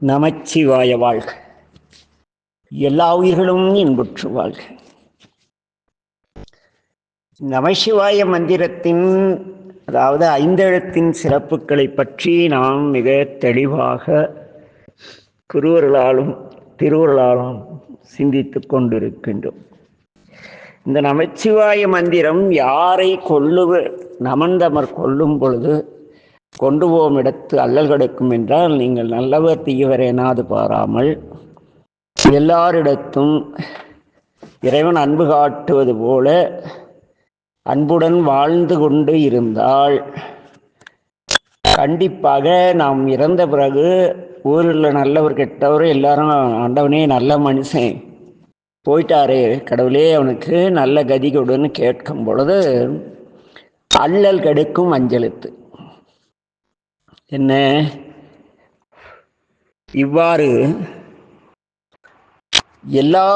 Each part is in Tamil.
நமச்சிவாய வாழ்க. எல்லா உயிர்களும் இன்புற்று வாழ்க. நமசிவாய மந்திரத்தின் அதாவது ஐந்தெழுத்தின் சிறப்புகளை பற்றி நாம் மிக தெளிவாக குருவர்களாலும் திருவர்களாலும் சிந்தித்து கொண்டிருக்கின்றோம். இந்த நமச்சிவாய மந்திரம் யாரை நமந்தமர் கொள்ளும் பொழுது கொண்டு போகும் இடத்து அல்லல் கிடைக்கும் என்றால், நீங்கள் நல்லவர் தீயவர் எனாது பாராமல் எல்லாரிடத்தும் இறைவன் அன்பு காட்டுவது போல அன்புடன் வாழ்ந்து கொண்டு இருந்தால் கண்டிப்பாக நாம் இறந்த பிறகு ஊரில் நல்லவர் கெட்டவர் எல்லாரும் ஆண்டவனே நல்ல மனுஷன் போயிட்டாரே கடவுளே அவனுக்கு நல்ல கதி கொடுன்னு கேட்கும் பொழுது அல்லல் கெடுக்கும் அஞ்செழுத்து என்ன? இவ்வாறு எல்லா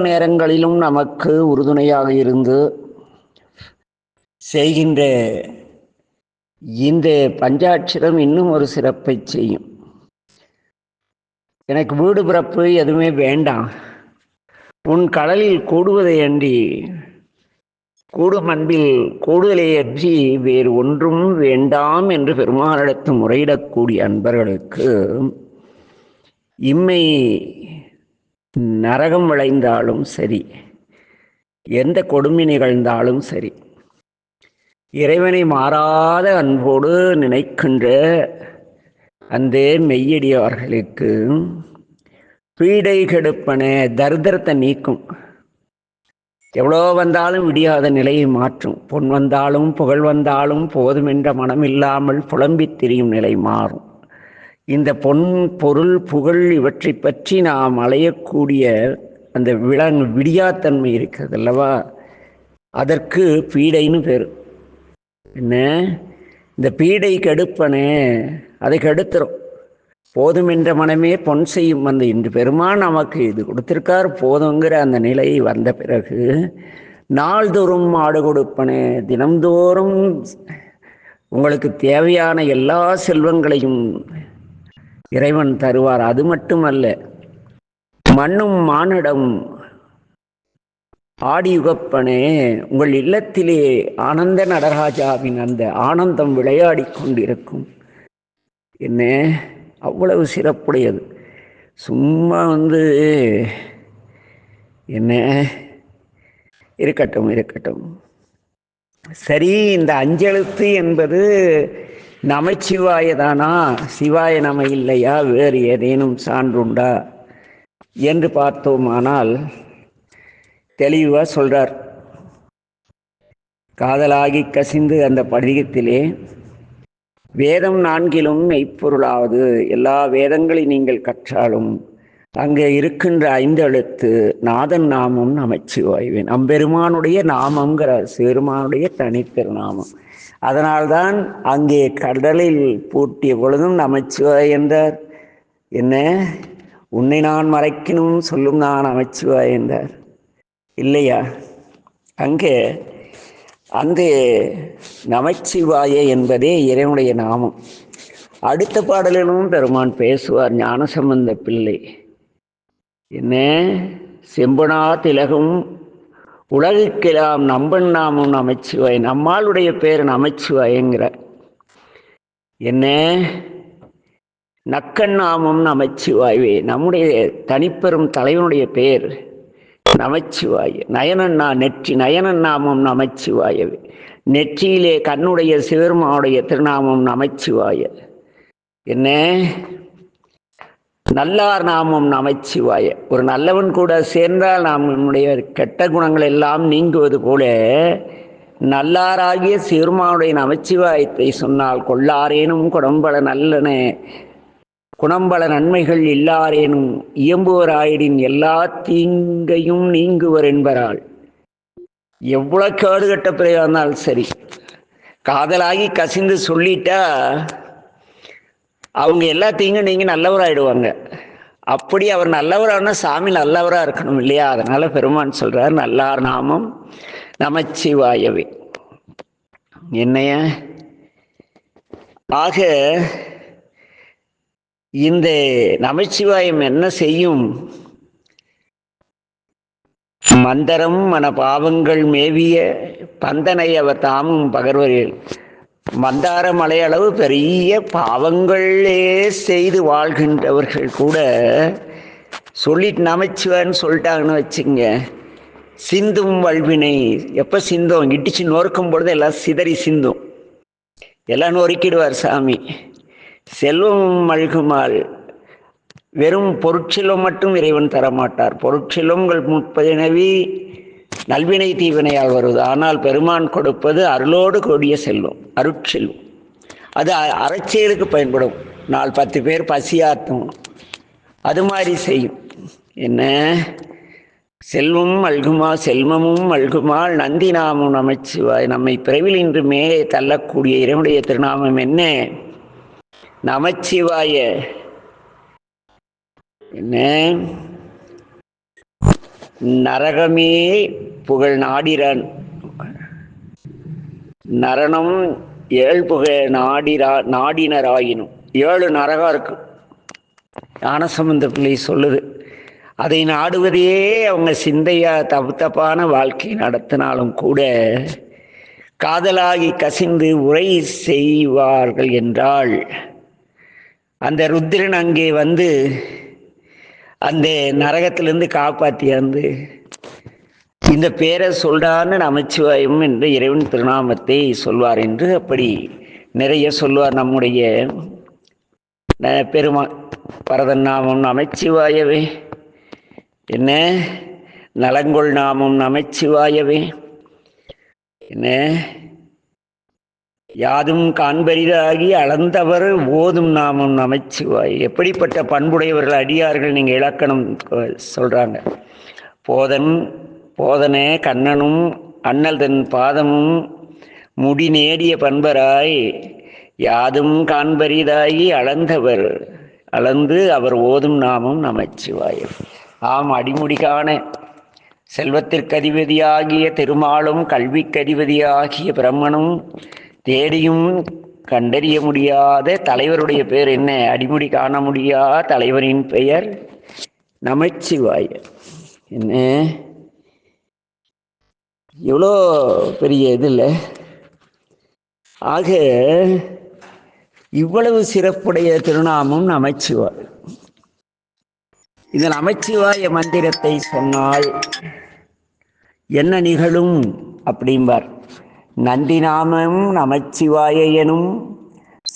நேரங்களிலும் நமக்கு உறுதுணையாக இருந்து செய்கின்ற இந்த பஞ்சாட்சரம் இன்னும் ஒரு சிறப்பை செய்யும். எனக்கு வீடு பிறப்பு எதுவுமே வேண்டாம், உன் கடலில் கூடுவதை அன்றி கூடும் அன்பில் கூடுதலை அன்றி வேறு ஒன்றும் வேண்டாம் என்று பெருமானிடத்து முறையிடக்கூடிய அன்பர்களுக்கு இம்மை நரகம் விளைந்தாலும் சரி, எந்த கொடுமை நிகழ்ந்தாலும் சரி, இறைவனை மாறாத அன்போடு நினைக்கின்ற அந்த மெய்யடியார்களுக்கு பீடை கெடுப்பன தரித்திரத்தை நீக்கும். எவ்வளோ வந்தாலும் விடியாத நிலையை மாற்றும். பொன் வந்தாலும் புகழ் வந்தாலும் போதுமென்ற மனம் இல்லாமல் புலம்பித் திரியும் நிலை மாறும். இந்த பொன் பொருள் புகழ் இவற்றை பற்றி நாம் அலையக்கூடிய அந்த விடியாத்தன்மை இருக்கிறது அல்லவா, அதற்கு பீடைன்னு பேர். என்ன? இந்த பீடை கெடுப்பனே, அதை கெடுத்துரும். போதுமென்ற மனமே பொன் செய்யும். அந்த இன்று பெருமான் நமக்கு இது கொடுத்திருக்கார் போதுங்கிற அந்த நிலை வந்த பிறகு நாள்தோறும் ஆடு கொடுப்பனே, தினம்தோறும் உங்களுக்கு தேவையான எல்லா செல்வங்களையும் இறைவன் தருவார். அது மட்டுமல்ல, மண்ணும் மானிடம் ஆடியுகப்பனே, உங்கள் இல்லத்திலே ஆனந்த நடராஜாவின் அந்த ஆனந்தம் விளையாடி கொண்டிருக்கும். என்ன அவ்வளவு சிறப்புடையது. சும்மா என்ன இருக்கட்டும். சரி, இந்த அஞ்செழுத்து என்பது நமச்சிவாயதானா, சிவாய நம இல்லையா, வேறு ஏதேனும் சான்றுண்டா என்று பார்த்தோமானால் தெளிவாக சொல்றார். காதலாகி கசிந்து அந்த பதிகத்திலே வேதம் நான்கிலும் மெய்ப்பொருளாவது, எல்லா வேதங்களை நீங்கள் கற்றாலும் அங்கே இருக்கின்ற ஐந்தெழுத்து நாதன் நாமம் நமச்சிவாய்வேன். நம்பெருமானுடைய நாமங்கிறார், சிவருமானுடைய தனிப்பெருநாமம். அதனால்தான் அங்கே கடலில் பூட்டிய பொழுதும் நமச்சிவாய் என்றார். என்ன? உன்னை நான் மறைக்கணும் சொல்லும் நான் நமச்சிவாய் என்றார் இல்லையா? அங்கே அந்த நமச்சிவாய என்பதே இறைவனுடைய நாமம். அடுத்த பாடலிலும் பெருமான் பேசுவார். ஞானசம்பந்த பிள்ளை என்ன? செம்பனா திலகும் உலகுக்கெல்லாம் நம்பன் நாமம் நமச்சிவாய், நம்மாளுடைய பேர் நமச்சிவாயங்கிறார். என்ன? நக்கன் நாமம் நமச்சிவாய்வே, நம்முடைய தனிப்பெரும் தலைவனுடைய பேர் நமச்சிவாய. நெற்றி நயனன் நாமம் நமச்சிவாயவே, நெற்றியிலே கண்ணுடைய சிவருமானுடைய திருநாமம் நமச்சிவாய. என்ன? நல்லார் நாமம் நமச்சிவாய. ஒரு நல்லவன் கூட சேர்ந்தால் நம்முடைய கெட்ட குணங்கள் எல்லாம் நீங்குவது போல நல்லாராகிய சிவருமானுடைய நமச்சிவாயத்தை சொன்னால் கொள்ளாரேனும் குடம்பல நல்லன குணம்பல நன்மைகள் இல்லாரேனும் இயம்புவராயிடின் எல்லா தீங்கையும் நீங்குவர் என்பரால். எவ்வளவு கேடு கட்ட பிறகு இருந்தாலும் சரி, காதலாகி கசிந்து சொல்லிட்டா அவங்க எல்லா தீங்கும் நீங்க நல்லவராயிடுவாங்க. அப்படி அவர் நல்லவரான சாமி நல்லவராக இருக்கணும் இல்லையா? அதனால பெருமான் சொல்றார் நல்லார் நாமம் நமச்சிவாயவே. என்னைய ஆக இந்த நமச்சிவாயம் என்ன செய்யும்? மந்தரம் மன பாவங்கள் மேவிய பந்தனை அவர் தாமும் பகர்வரில். மந்தார மலையளவு பெரிய பாவங்களே செய்து வாழ்கின்றவர்கள் கூட சொல்லிட்டு நமச்சிவான்னு சொல்லிட்டாங்கன்னு வச்சுங்க, சிந்தும் வல்வினை. எப்போ சிந்தும்? இடிச்சு நொறுக்கும் பொழுது எல்லாம் சிதறி சிந்தும், எல்லாம் நொறுக்கிடுவார் சாமி. செல்வம் மல்குமால், வெறும் பொருட்செல்வம் மட்டும் இறைவன் தரமாட்டார். பொருட்செல்வங்கள் முற்பதினவி நல்வினை தீவினையால் வருவது. ஆனால் பெருமான் கொடுப்பது அருளோடு கூடிய செல்வம், அருட்செல்வம். அது அறச்செயலுக்கு பயன்படும். 4-10 பேர் பசியாற்றும், அது மாதிரி செய்யும். என்ன? செல்வம் அல்குமா செல்வமும் அல்குமால் நந்தி நாமம் நமச்சிவாய். நம்மை பிறவில் இன்று மேலே தள்ளக்கூடிய இறைவனுடைய திருநாமம் என்ன? நமச்சிவாய. என்ன? நரகமே புகழ் நாடிரான், நரணம் 7 புகழ் நாடினராயினும். 7 நரகம் இருக்கு, ஞானசம்பந்த பிள்ளை சொல்லுது. அதை நாடுவதே அவங்க சிந்தையா தப்பான வாழ்க்கை நடத்தினாலும் கூட காதலாகி கசிந்து உரை செய்வார்கள் என்றால், அந்த ருத்ரன் அங்கே வந்து அந்த நரகத்திலிருந்து காப்பாற்றியாந்து இந்த பேரை சொல்றான்னு நமச்சிவாயம் என்று இறைவன் திருநாமத்தை சொல்வார் என்று அப்படி நிறைய சொல்வார். நம்முடைய பெருமான் பரதன் நாமம் நமச்சிவாயவே. என்ன? நலங்கொள் நாமம் நமச்சிவாயவே. என்ன? யாதும் காண்பரிதாகி அளந்தவர் ஓதும் நாமம் நமச்சிவாய். எப்படிப்பட்ட பண்புடையவர்கள் அடியார்கள்? நீங்கள் இலக்கணம் சொல்றாங்க. போதனே கண்ணனும் அண்ணல் தன் பாதமும் முடி நேடிய பண்பராய் யாதும் காண்பரிதாகி அளந்து அவர் ஓதும் நாமம் நமச்சிவாய். ஆம், அடிமுடிகான செல்வத்திற்கதிபதியாகிய திருமாலும் கல்விக்கதிபதியாகிய பிரம்மனும் தேடியும் கண்டறிய முடியாத தலைவருடைய பெயர் என்ன? அடிமுடி காண முடியாத தலைவரின் பெயர் நமச்சிவாய. என்ன? எவ்வளோ பெரிய இது இல்லை? ஆக இவ்வளவு சிறப்புடைய திருநாமம் நமச்சிவாய். இந்த நமச்சிவாய மந்திரத்தை சொன்னால் என்ன நிகழும் அப்படிம்பார். நந்தி நாமம் நமச்சிவாய எனும்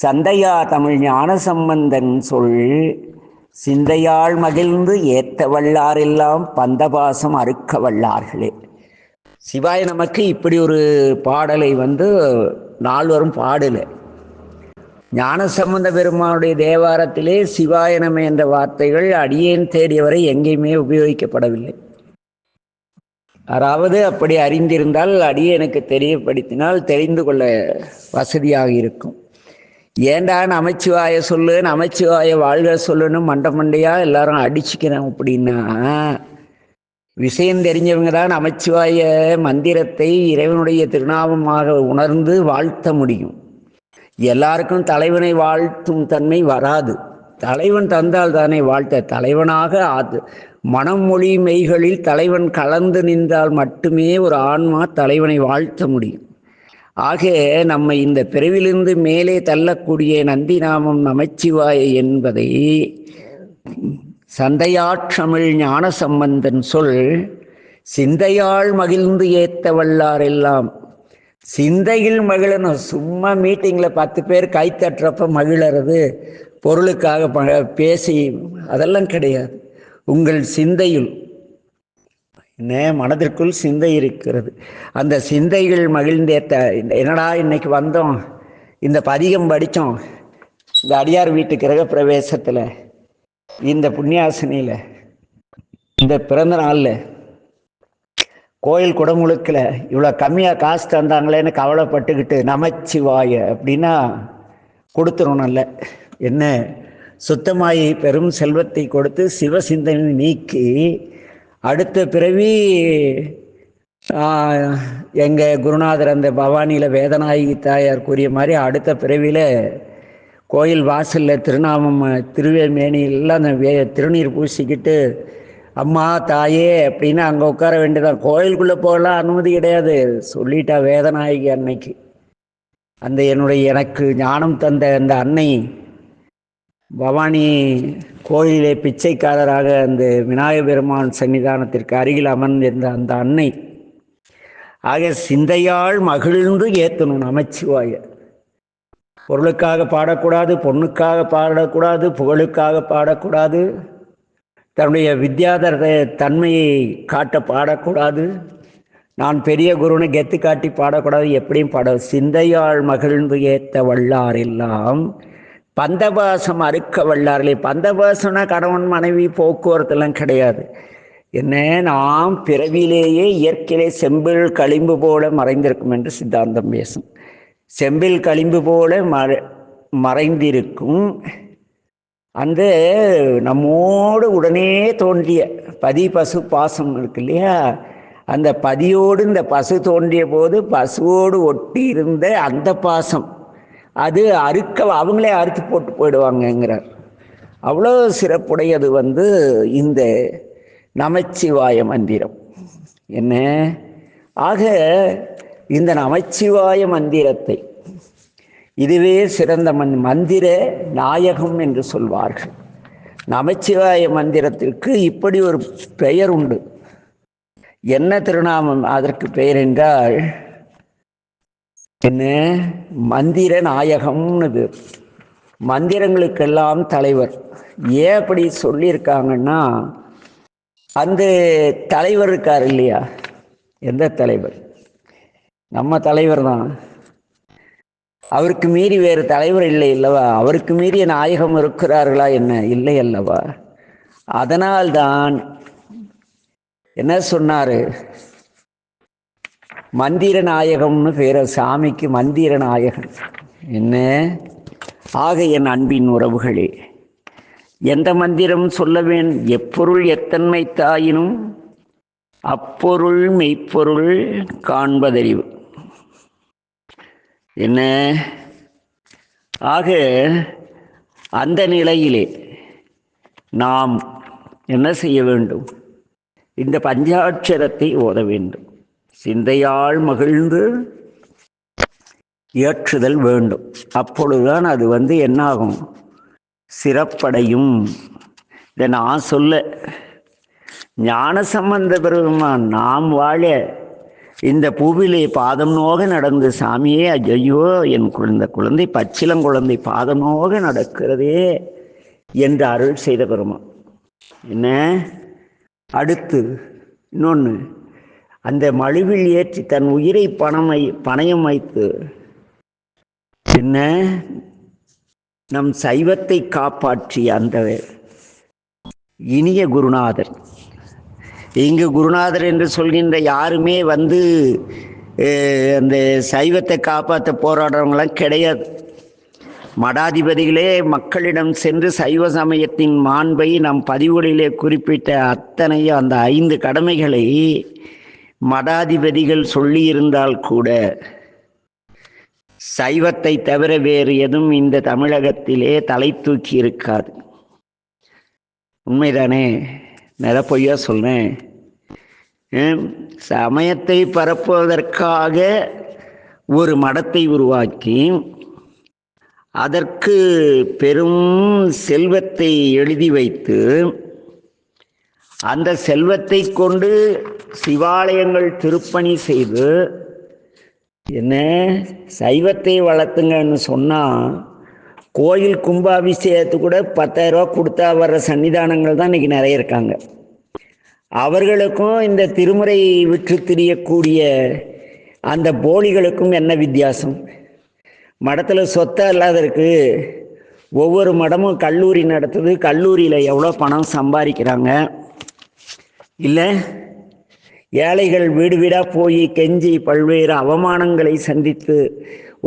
சந்தையா தமிழ் ஞான சம்பந்தன் சொல் சிந்தையாள் மகிழ்ந்து ஏத்த வல்லாரெல்லாம் பந்தபாசம் அறுக்க வல்லார்களே. சிவாய நமக்கு இப்படி ஒரு பாடலை நால்வரும் பாடல. ஞானசம்பந்த பெருமானுடைய தேவாரத்திலே சிவாயனம் என்ற வார்த்தைகள் அடியேன் தேடியவரை எங்கேயுமே உபயோகிக்கப்படவில்லை. யாராவது அப்படி அறிந்திருந்தால் அடியேனுக்கு தெரியப்படுத்தினால் தெரிந்து கொள்ள வசதியாக இருக்கும். ஏண்டா நமச்சிவாய சொல்லு, நமச்சிவாய வாழ்க சொல்லுன்னு மண்டையா எல்லாரும் அடிச்சுக்கிறோம் அப்படின்னா, விஷயம் தெரிஞ்சவங்க தான் நமச்சிவாய மந்திரத்தை இறைவனுடைய திருநாமமாக உணர்ந்து வாழ்த்த முடியும். எல்லாருக்கும் தலைவனை வாழ்த்தும் தன்மை வராது. தலைவன் தந்தால் தானே வாழ்த்த. தலைவனாக மனம் மொழி மெய்களில் தலைவன் கலந்து நின்றால் மட்டுமே ஒரு ஆன்மா தலைவனை வாழ்த்த முடியும். ஆக நம்ம இந்த பிறவிலிருந்து மேலே தள்ளக்கூடிய நந்தி நாமம் நமச்சிவாய என்பதை சந்தையாற்றமிழ் ஞான சம்பந்தன் சொல் சிந்தையாள் மகிழ்ந்து ஏத்த வல்லாரெல்லாம். சிந்தையில் மகிழணும். சும்மா மீட்டிங்கில் 10 பேர் கைத்தட்டுறப்ப மகிழறது, பொருளுக்காக பேசி அதெல்லாம் கிடையாது. உங்கள் சிந்தையில் என்ன? மனதிற்குள் சிந்தை இருக்கிறது. அந்த சிந்தைகள் மகிழ்ந்தேத்த. என்னடா இன்னைக்கு வந்தோம், இந்த பதிகம் படித்தோம், இந்த அடியார் வீட்டு கிரக பிரவேசத்தில், இந்த புண்ணியாசனியில், இந்த பிறந்த நாளில், கோயில் குடமுழுக்கில் இவ்வளோ கம்மியாக காசு தந்தாங்களேன்னு கவலைப்பட்டுக்கிட்டு நமச்சிவாய அப்படின்னா கொடுத்துருணும்ல. என்ன? சுத்தமாயி பெரும் செல்வத்தை கொடுத்து சிவசிந்தனை நீக்கி அடுத்த பிறவி எங்கள் குருநாதர் அந்த பவானியில் வேதநாயகி தாயார் கூறிய மாதிரி அடுத்த பிறவியில் கோயில் வாசலில் திருநாமம் திருவேமேனி எல்லாம் அந்த திருநீர் பூசிக்கிட்டு அம்மா தாயே அப்படின்னு அங்கே உட்கார வேண்டியதான். கோயிலுக்குள்ளே போகலாம் அனுமதி கிடையாது. சொல்லிட்டா வேதநாயகி அன்னைக்கு. அந்த எனக்கு ஞானம் தந்த அந்த அன்னை பவானி கோயிலே பிச்சைக்காரராக அந்த விநாயகர் பெருமான் சன்னிதானத்திற்கு அருகில் அமர்ந்திருந்த அந்த அன்னை. ஆக சிந்தையால் மகிழ்ந்து ஏற்றணும் நமச்சிவாய. பொருளுக்காக பாடக்கூடாது, பொண்ணுக்காக பாடக்கூடாது, புகழுக்காக பாடக்கூடாது, தன்னுடைய வித்யாதர தன்மையை காட்ட பாடக்கூடாது, நான் பெரிய குருன்னு கெத்து காட்டி பாடக்கூடாது. எப்படியும் பாட சிந்தையால் மகிழ்ந்து ஏத்த வல்லார் எல்லாம் பந்தபாசம் அறுக்க வல்லார்களே. பந்தபாசம்னா கணவன் மனைவி போக்குவரத்துலாம் கிடையாது. என்ன, நாம் பிறவிலேயே இயற்கையிலே செம்பில் களிம்பு போல மறைந்திருக்கும் என்று சித்தாந்தம் பேசும். செம்பில் களிம்பு போல மறைந்திருக்கும் அந்த நம்மோடு உடனே தோன்றிய பதி பசு பாசம் இருக்கு இல்லையா, அந்த பதியோடு இந்த பசு தோன்றிய போது பசுவோடு ஒட்டி இருந்த அந்த பாசம் அது அவங்களே அறுத்து போட்டு போயிடுவாங்கங்கிறார். அவ்வளோ சிறப்புடையது இந்த நமச்சிவாய மந்திரம். என்ன, ஆக இந்த நமச்சிவாய மந்திரத்தை இதுவே சிறந்த மந்திர நாயகம் என்று சொல்வார்கள். நமச்சிவாய மந்திரத்திற்கு இப்படி ஒரு பெயர் உண்டு. என்ன திருநாமம் அதற்கு பெயர் என்றால் என்ன, மந்திர நாயகம்னு பேர். மந்திரங்களுக்கெல்லாம் தலைவர். ஏன் அப்படி சொல்லியிருக்காங்கன்னா, அந்த தலைவர் இருக்கார் இல்லையா, எந்த தலைவர், நம்ம தலைவர் தான். அவருக்கு மீறி வேறு தலைவர் இல்லை அல்லவா? அவருக்கு மீறிய நாயகம் இருக்கிறார்களா என்ன? இல்லை அல்லவா? அதனால்தான் என்ன சொன்னாரு, மந்திர நாயகம்னு பேர சாமிக்கு மந்திர நாயகன். என்ன, ஆக என் அன்பின் உறவுகளே, எந்த மந்திரம் சொல்ல வேண்டும்? எப்பொருள் எத்தன்மை தாயினும் அப்பொருள் மெய்ப்பொருள் காண்பதறிவு. என்ன, ஆக அந்த நிலையிலே நாம் என்ன செய்ய வேண்டும்? இந்த பஞ்சாட்சரத்தை ஓத வேண்டும். சிந்தையால் மகிழ்ந்து ஏற்றுதல் வேண்டும். அப்பொழுதுதான் அது என்னாகும்? சிறப்படையும். இதை நான் சொல்ல, ஞானசம்பந்த பெருமான் நாம் வாழ இந்த பூவிலே பாதம் நோக நடந்து சாமியே ஐயோ என் குழந்தை பச்சிலங்குழந்தை பாதம் நோக நடக்கிறதே என்று அருள் செய்த பெருமான். என்ன, அடுத்து இன்னொன்று, அந்த மழுவில் ஏற்றி தன் உயிரை பணயம் வைத்து என்ன நம் சைவத்தை காப்பாற்றிய அந்த இனிய குருநாதர். இங்கு குருநாதர் என்று சொல்கின்ற யாருமே அந்த சைவத்தை காப்பாற்ற போராடுறவங்களாம் கிடையாது. மடாதிபதிகளே மக்களிடம் சென்று சைவ சமயத்தின் மாண்பை நம் பதிவுகளிலே குறிப்பிட்ட அத்தனையும் அந்த 5 கடமைகளை மடாதிபதிகள் சொல்லியிருந்தால் கூட சைவத்தை தவிர வேறு எதுவும் இந்த தமிழகத்திலே தலை தூக்கி இருக்காது. உண்மைதானே? நிற பொய்யா சொல்றேன். சமயத்தை பரப்புவதற்காக ஒரு மடத்தை உருவாக்கி அதற்கு பெரும் செல்வத்தை எழுதி வைத்து அந்த செல்வத்தை கொண்டு சிவாலயங்கள் திருப்பணி செய்து என்ன சைவத்தை வளர்த்துங்கன்னு சொன்னால், கோயில் கும்பாபிஷேகத்துக்கு கூட 10,000 ரூபா கொடுத்தா வர்ற சன்னிதானங்கள் தான் இன்றைக்கி நிறைய இருக்காங்க. அவர்களுக்கும் இந்த திருமுறை விற்று திரியக்கூடிய அந்த போலிகளுக்கும் என்ன வித்தியாசம்? மடத்தில் சொத்தா இல்லாத இருக்கு. ஒவ்வொரு மடமும் கல்லூரி நடத்துது. கல்லூரியில் எவ்வளோ பணம் சம்பாதிக்கிறாங்க இல்லை? ஏழைகள் வீடு வீடாக போய் கெஞ்சி பல்வேறு அவமானங்களை சந்தித்து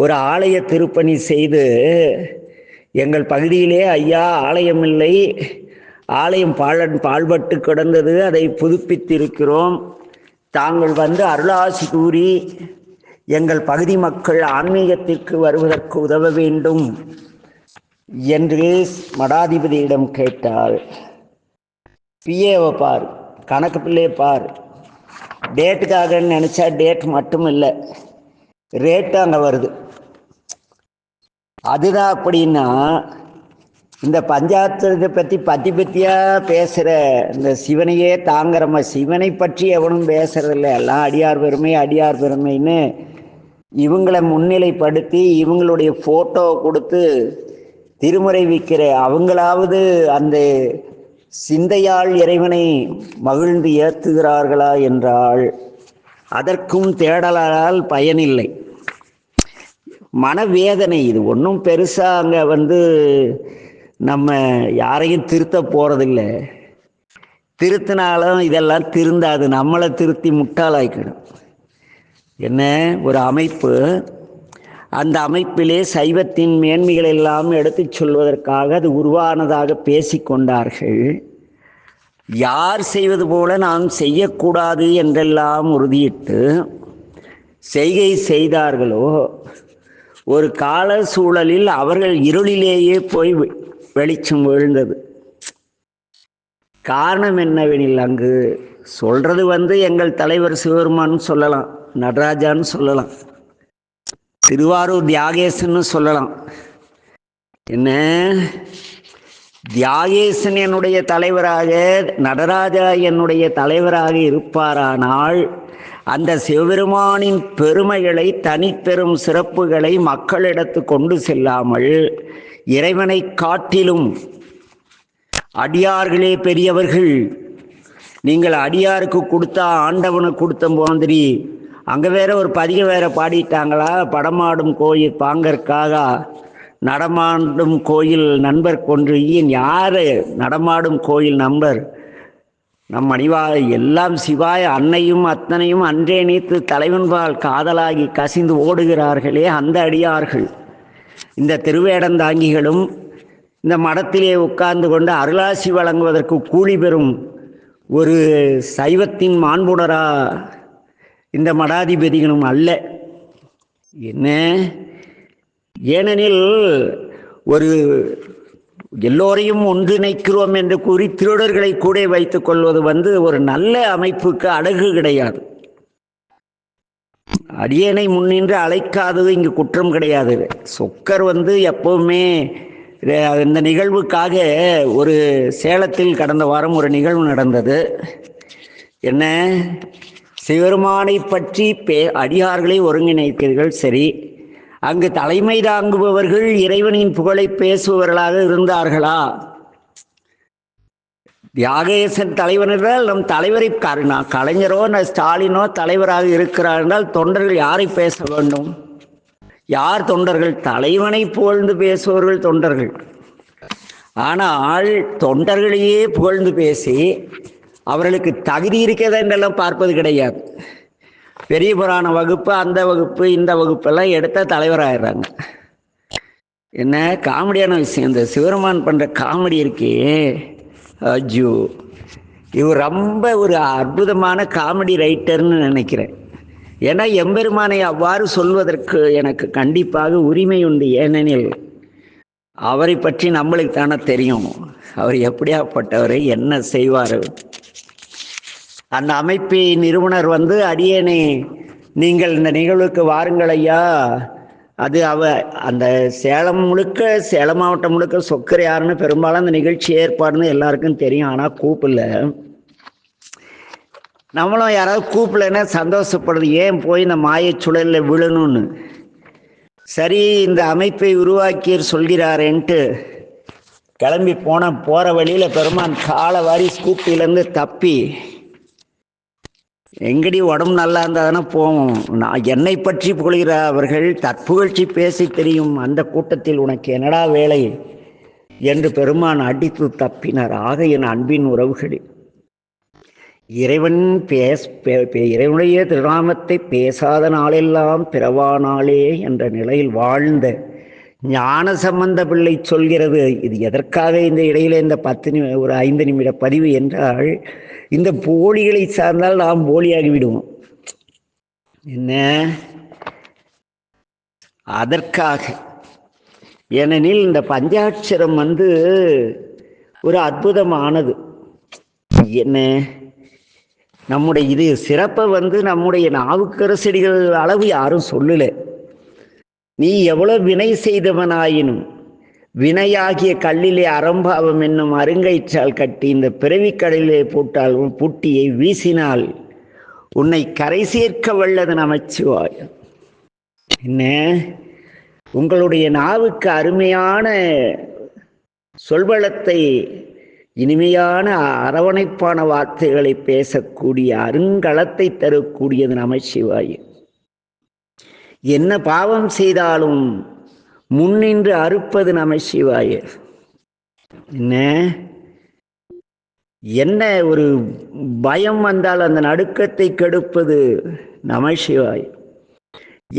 ஒரு ஆலய திருப்பணி செய்து, எங்கள் பகுதியிலே ஐயா ஆலயம் இல்லை, ஆலயம் பாழ்பட்டு கிடந்தது, அதை புதுப்பித்திருக்கிறோம், தாங்கள் அருளாசி கூறி எங்கள் பகுதி மக்கள் ஆன்மீகத்திற்கு வருவதற்கு உதவ வேண்டும் என்று மடாதிபதியிடம் கேட்டால், பிஏவை பார், கணக்கு பிள்ளையை பார், டேட்டுக்காக நினச்சா டேட் மட்டும் இல்லை, ரேட்டு அங்கே வருது. அதுதான். அப்படின்னா இந்த பஞ்சாயத்தை பற்றி பத்தியாக பேசுகிற இந்த சிவனையே தாங்கிறம சிவனை பற்றி எவனும் பேசுறதில்லை. எல்லாம் அடியார் பெருமை அடியார் பெருமைன்னு இவங்களை முன்னிலைப்படுத்தி இவங்களுடைய ஃபோட்டோ கொடுத்து திருமுறை விற்கிற அவங்களாவது அந்த சிந்தையால் இறைவனை மகிழ்ந்து ஏற்றுகிறார்களா என்றால் அதற்கும் தேடலால் பயனில்லை. மனவேதனை. இது ஒன்றும் பெருசாக அங்கே நம்ம யாரையும் திருத்த போகிறதில்ல. திருத்தினாலும் இதெல்லாம் திருந்தாது, நம்மளை திருத்தி முட்டாளாக்கிடும். என்ன ஒரு அமைப்பு, அந்த அமைப்பிலே சைவத்தின் மேன்மைகள் எல்லாம் எடுத்து சொல்வதற்காக அது உருவானதாக பேசிக்கொண்டார்கள். யார் செய்வது போல நாம் செய்யக்கூடாது என்றெல்லாம் உறுதியிட்டு செய்கை செய்தார்களோ ஒரு கால சூழலில் அவர்கள் இருளிலேயே போய் வெளிச்சம் விழுந்தது. காரணம் என்னவெனில் அங்கு சொல்றது எங்கள் தலைவர் சிவபெருமான் சொல்லலாம், நடராஜான்னு சொல்லலாம், திருவாரூர் தியாகேசன்னு சொல்லலாம். என்ன தியாகேசன் என்னுடைய தலைவராக, நடராஜா என்னுடைய தலைவராக இருப்பாரானால் அந்த சிவபெருமானின் பெருமைகளை, தனிப்பெரும் சிறப்புகளை மக்களிடத்து கொண்டு செல்லாமல் இறைவனை காட்டிலும் அடியார்களே பெரியவர்கள், நீங்கள் அடியாருக்கு கொடுத்தா ஆண்டவனுக்கு கொடுத்த மாதிரி அங்கே வேற ஒரு பதிகம் வேற பாடிட்டாங்களா, படமாடும் கோயில் பாங்கற்காக நடமாடும் கோயில் நண்பர் கொன்று. யார் நடமாடும் கோயில் நண்பர்? நம் அணிவாக எல்லாம் சிவாய அன்னையும் அத்தனையும் அன்றே நீத்து தலைவன்பால் காதலாகி கசிந்து ஓடுகிறார்களே அந்த அடியார்கள். இந்த திருவேடந்தாங்கிகளும் இந்த மடத்திலே உட்கார்ந்து கொண்டு அருளாசி வழங்குவதற்கு கூலி பெறும் ஒரு சைவத்தின் மாண்புணரா இந்த மடாதிபதிகளும் அல்ல. என்ன ஏனெனில் ஒரு எல்லோரையும் ஒன்றிணைக்கிறோம் என்று கூறி திருடர்களை கூட வைத்துக் கொள்வது ஒரு நல்ல அமைப்புக்கு அழகு கிடையாது. அடியேனை முன்னின்று அழைக்காதது இங்கு குற்றம் கிடையாது. சொக்கர் எப்பவுமே இந்த நிகழ்வுக்காக ஒரு சேலத்தில் கடந்த வாரம் ஒரு நிகழ்வு நடந்தது. என்ன சிவருமானை பற்றி அடியார்களை ஒருங்கிணைத்தீர்கள், சரி. அங்கு தலைமை தாங்குபவர்கள் இறைவனின் புகழை பேசுபவர்களாக இருந்தார்களா? தியாகேசன் தலைவர் என்றால் நம் தலைவரை கலைஞரோ ஸ்டாலினோ தலைவராக இருக்கிறார் என்றால் தொண்டர்கள் யாரை பேச வேண்டும்? யார் தொண்டர்கள்? தலைவனை புகழ்ந்து பேசுபவர்கள் தொண்டர்கள். ஆனால் தொண்டர்களையே புகழ்ந்து பேசி அவர்களுக்கு தகுதி இருக்கிறதா என்றெல்லாம் பார்ப்பது கிடையாது. பெரிய புராண வகுப்பு, அந்த வகுப்பு, இந்த வகுப்பெல்லாம் எடுத்த தலைவராகிறாங்க. என்ன காமெடியான விஷயம்! இந்த சிவருமான் பண்ணுற காமெடி இருக்கே, அஜோ, இவர் ரொம்ப ஒரு அற்புதமான காமெடி ரைட்டர்னு நினைக்கிறேன். ஏன்னா எம்பெருமானை அவ்வாறு சொல்வதற்கு எனக்கு கண்டிப்பாக உரிமை உண்டு. ஏனெனில் அவரை பற்றி நம்மளுக்கு தானே தெரியும், அவர் எப்படியாப்பட்டவர், என்ன செய்வார். அந்த அமைப்பை நிறுவனர் அடியேனே நீங்கள் இந்த நிகழ்வுக்கு வாருங்கள் ஐயா. அது அந்த சேலம் முழுக்க, சேலம் மாவட்டம் முழுக்க சொக்கர் யாருன்னு பெரும்பாலும் அந்த நிகழ்ச்சி ஏற்பாடுன்னு எல்லாருக்கும் தெரியும். ஆனால் கூப்பிடல. நம்மளும் யாராவது கூப்பிடலன்னா சந்தோஷப்படுறது, ஏன் போய் இந்த மாயச் சுழலில் விழணும்னு. சரி, இந்த அமைப்பை உருவாக்கியர் சொல்கிறாரேன்ட்டு கிளம்பி போகிற வழியில் பெருமான் காலை வாரி ஸ்கூப்பிலேருந்து தப்பி, எங்கடி உடம்பு நல்லா இருந்தால் தானே போவோம், நான் என்னை பற்றி புகழ்கிற அவர்கள் தற்புகழ்ச்சி பேசி தெரியும், அந்த கூட்டத்தில் உனக்கு என்னடா வேலை என்று பெருமான் அடித்து தப்பினார். ஆக என் அன்பின் உறவுகளே, இறைவனுடைய திருநாமத்தை பேசாத நாளெல்லாம் பிறவானாளே என்ற நிலையில் வாழ்ந்த ஞான சம்பந்த பிள்ளை சொல்கிறது. இது எதற்காக இந்த இடையில இந்த ஒரு 5 நிமிட பதிவு என்றால், இந்த போலிகளை சார்ந்தால் நாம் போலியாகி விடுவோம். என்ன அதற்காக ஏனெனில் இந்த பஞ்சாட்சரம் ஒரு அற்புதமானது. என்ன நம்முடைய இது சிறப்பை நம்முடைய நாவுக்கரசடிகள் அளவு யாரும் சொல்லலை. நீ எவ்வளவு வினை செய்தவனாயினும் வினையாகிய கல்லிலே அறம்பாவம் என்னும் அருங்கயிற்றால் கட்டி இந்த பிறவிக் கடலிலே போட்டால் புட்டியை வீசினால் உன்னை கரை சேர்க்க வல்லது நமச்சிவாயம். என்ன உங்களுடைய நாவுக்கு அருமையான சொல்வளத்தை, இனிமையான அரவணைப்பான வார்த்தைகளை பேசக்கூடிய அருங்கலத்தை தரக்கூடியது நமச்சிவாயம். என்ன பாவம் செய்தாலும் முன்னின்று அறுப்பது நமச்சிவாயம். என்ன ஒரு பயம் வந்தால் அந்த நடுக்கத்தை கெடுப்பது நமச்சிவாயம்.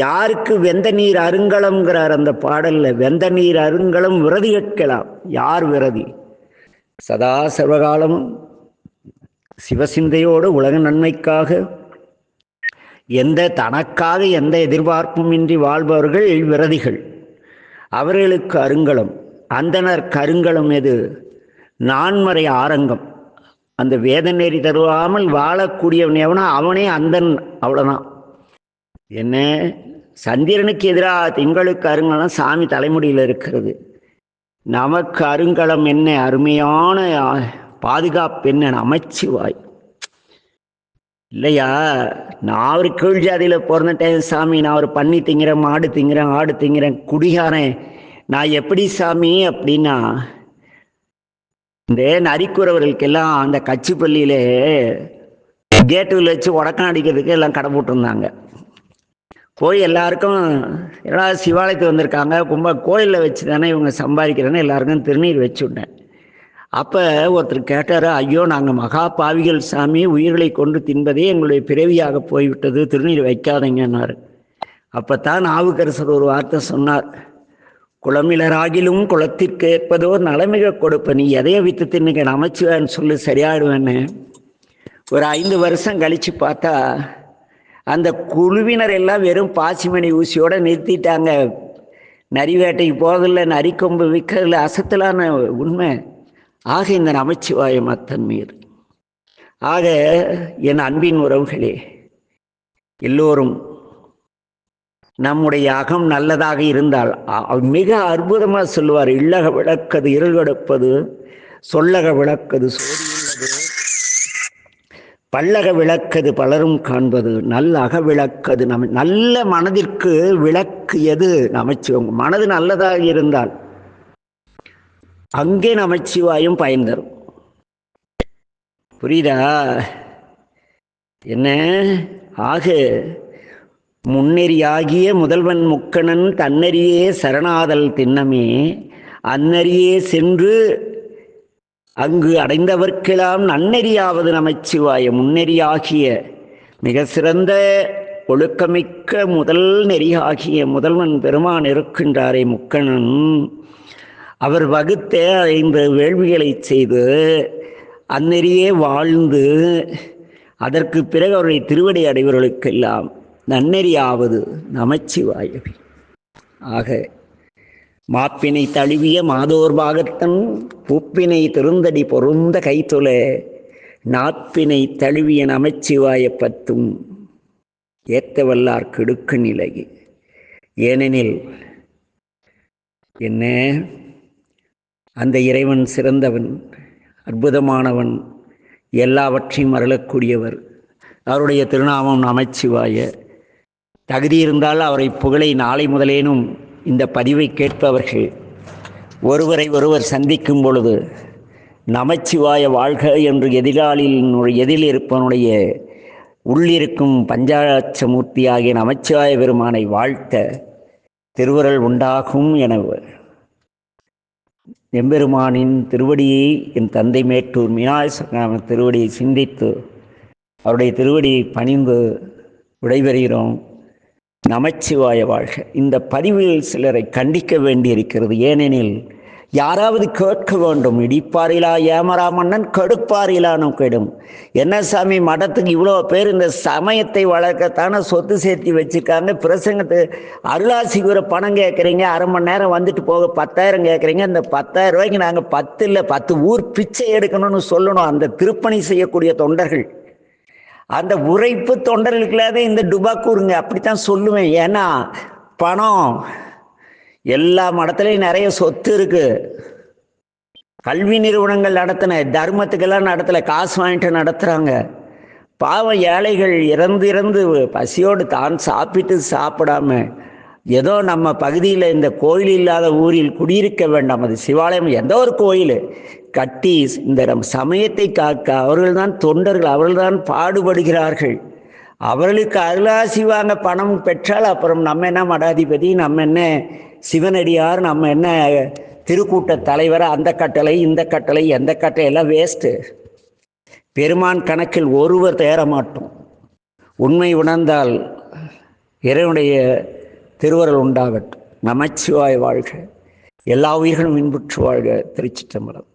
யாருக்கு வெந்த நீர் அருங்கலம்ங்கிறார் அந்த பாடல்ல. வெந்த நீர் அருங்கலம் விரதி கேட்கலாம். யார் விரதி? சதா சர்வகாலமும் சிவசிந்தையோடு உலக நன்மைக்காக தனக்காக எந்த எதிர்பார்ப்பும் இன்றி வாழ்பவர்கள் விரதிகள். அவர்களுக்கு அருங்கலம். அந்தனர் கருங்கலம் எது? நான்மறை ஆரங்கம். அந்த வேத நெறி தருவாமல் வாழக்கூடியவன் எவனோ அவனே அந்தன். அவ்வளோதான். என்ன சந்திரனுக்கு எதிராக திங்களுக்கு அருங்கலம் சாமி தலைமுடியில் இருக்கிறது. நமக்கு அருங்கலம் என்ன? அருமையான பாதுகாப்பு என்ன? நமச்சிவாய் இல்லையா? நான் ஒரு கீழ் ஜாதியில் பிறந்துட்டேன் சாமி, நான் ஒரு பன்னி திங்கிறேன், மாடு திங்கிறேன், ஆடு திங்கிறேன், குடிகாரன், நான் எப்படி சாமி அப்படின்னா, இந்த நரிக்குறவர்களுக்கெல்லாம் அந்த கச்சிப்பள்ளியிலே கேட்டுவில் வச்சு உடக்கம் அடிக்கிறதுக்கு எல்லாம் கடை போட்டிருந்தாங்க. போய் எல்லாருக்கும் எல்லாரும் சிவாலயத்துக்கு வந்திருக்காங்க, கோயிலில் வச்சு தானே இவங்க சம்பாதிக்கிறேன்னு எல்லாருக்கும் திருநீர் வச்சு விட்டேன். அப்போ ஒருத்தர் கேட்டார், ஐயோ நாங்கள் மகா பாவிகள் சாமி, உயிர்களை கொண்டு தின்பதே எங்களுடைய பிறவியாக போய்விட்டது, திருநீர் வைக்காதீங்கன்னாரு. அப்போ தான் நாவுக்கரசர் ஒரு வார்த்தை சொன்னார், குளமிலராகிலும் குளத்திற்கு ஏற்பதோர் நலமிக கொடுப்ப, நீ எதையை வித்து தின்னுக்க நமச்சிவான்னு சொல்லி சரியாயிடுவேன்னு. ஒரு 5 வருஷம் கழித்து பார்த்தா அந்த குழுவினர் எல்லாம் வெறும் பாசிமணி ஊசியோடு நிறுத்திட்டாங்க. நரி வேட்டைக்கு போகல, நரிக்கொம்பு விற்கிறதுல அசத்தலான உண்மை. ஆக இந்த நமச்சிவாயம் அத்தன் மீது. ஆக என் அன்பின் உறவுகளே, எல்லோரும் நம்முடைய அகம் நல்லதாக இருந்தால் மிக அற்புதமாக சொல்லுவார், இல்லக விளக்கது இருள் கெடுப்பது, சொல்லக விளக்கது சோதியுள்ளது, பல்லக விளக்கது பலரும் காண்பது, நல்ல அக விளக்கது நல்ல மனதிற்கு விளக்கு எது? நமச்சிவாயம். மனது நல்லதாக இருந்தால் அங்கே நமச்சிவாயம் பயன் தரும். புரியுதா? என்ன ஆக முன்னெறியாகிய முதல்வன் முக்கணன் தன்னறியே சரணாதல் திண்ணமே, அந்நறியே சென்று அங்கு அடைந்தவர்க்கெல்லாம் நன்னெறியாவது நமச்சிவாயம். முன்னெறியாகிய மிக சிறந்த ஒழுக்கமிக்க முதல் நெறியாகிய முதல்வன் பெருமான் இருக்கின்றாரே முக்கணன், அவர் வகுத்த 5 வேள்விகளை செய்து அந்நெறியே வாழ்ந்து அதற்கு பிறகு அவருடைய திருவடி அடைவர்களுக்கெல்லாம் நன்னெறியாவது நமச்சிவாயவே. ஆக மாப்பினை தழுவிய மாதோர் பாகத்தன் பூப்பினை திருந்தடி பொருந்த கைத்தொல நாப்பினை தழுவிய நமச்சிவாய பத்தும் ஏத்தவல்லார் கெடுக்கு நிலை. ஏனெனில் என்ன அந்த இறைவன் சிறந்தவன், அற்புதமானவன், எல்லாவற்றையும் அருளக்கூடியவர். அவருடைய திருநாமம் நமச்சிவாய. தகுதி இருந்தால் அவரை புகழை நாளை முதலேனும் இந்த பதிவை கேட்பவர்கள் ஒருவரை ஒருவர் சந்திக்கும் பொழுது நமச்சிவாய வாழ்க என்று எதிரில் இருப்பவனுடைய உள்ளிருக்கும் பஞ்சாட்சமூர்த்தி ஆகிய நமச்சிவாய பெருமானை வாழ்த்த திருவருள் உண்டாகும் என எம்பெருமானின் திருவடியை என் தந்தை மேட்டூர் மீனாட்சி திருவடியை சிந்தித்து அவருடைய திருவடியை பணிந்து விடைபெறுகிறோம். நமச்சிவாய வாழ்க. இந்த பதிவில் சிலரை கண்டிக்க வேண்டியிருக்கிறது. ஏனெனில் யாராவது கேட்க வேண்டும். இடிப்பாரிலா ஏமரா மன்னன் கெடுப்பாரிலானும் கெடும். என்ன சாமி, மடத்துக்கு இவ்வளோ பேர் இந்த சமயத்தை வளர்க்கத்தானே சொத்து சேர்த்தி வச்சுருக்காங்க, பிரசங்கத்தை அருளாசி கூற பணம் கேட்குறீங்க, அரை மணி நேரம் வந்துட்டு போக 10,000 கேட்குறீங்க. இந்த 10,000 ரூபாய்க்கு நாங்கள் 10 இல்லை 10 ஊர் பிச்சை எடுக்கணும்னு சொல்லணும் அந்த திருப்பணி செய்யக்கூடிய தொண்டர்கள். அந்த உரைப்பு தொண்டர்களுக்குள்ளாத இந்த டுபாக்கூருங்க, அப்படித்தான் சொல்லுவேன். ஏன்னா பணம் எல்லா மடத்துலையும் நிறைய சொத்து இருக்கு. கல்வி நிறுவனங்கள் நடத்தின, தர்மத்துக்கெல்லாம் நடத்தலை, காசு வாங்கிட்டு நடத்துகிறாங்க. பாவம் ஏழைகள் இறந்து பசியோடு தான் சாப்பிடாம ஏதோ நம்ம பகுதியில் இந்த கோயில் இல்லாத ஊரில் குடியிருக்க வேண்டாம், அது சிவாலயம் ஏதோ ஒரு கோயில் கட்டி இந்த நம் சமயத்தை காக்க அவர்கள்தான் தொண்டர்கள், அவர்கள்தான் பாடுபடுகிறார்கள். அவர்களுக்கு அருளாசி வாங்க பணம் பெற்றால் அப்புறம் நம்ம என்ன மடாதிபதி, நம்ம என்ன சிவனடியார், நம்ம என்ன திருக்கூட்ட தலைவர், அந்த கட்டளை இந்த கட்டளை எந்த கட்டளை எல்லாம் வேஸ்ட்டு. பெருமான் கணக்கில் ஒருவர் தேர மாட்டோம். உண்மை உணர்ந்தால் இறைவனுடைய திருவருள் உண்டாகட்டும். நமச்சிவாய் வாழ்க. எல்லா உயிர்களும் இன்புற்று வாழ்க. திருச்சிற்றம்பலம்.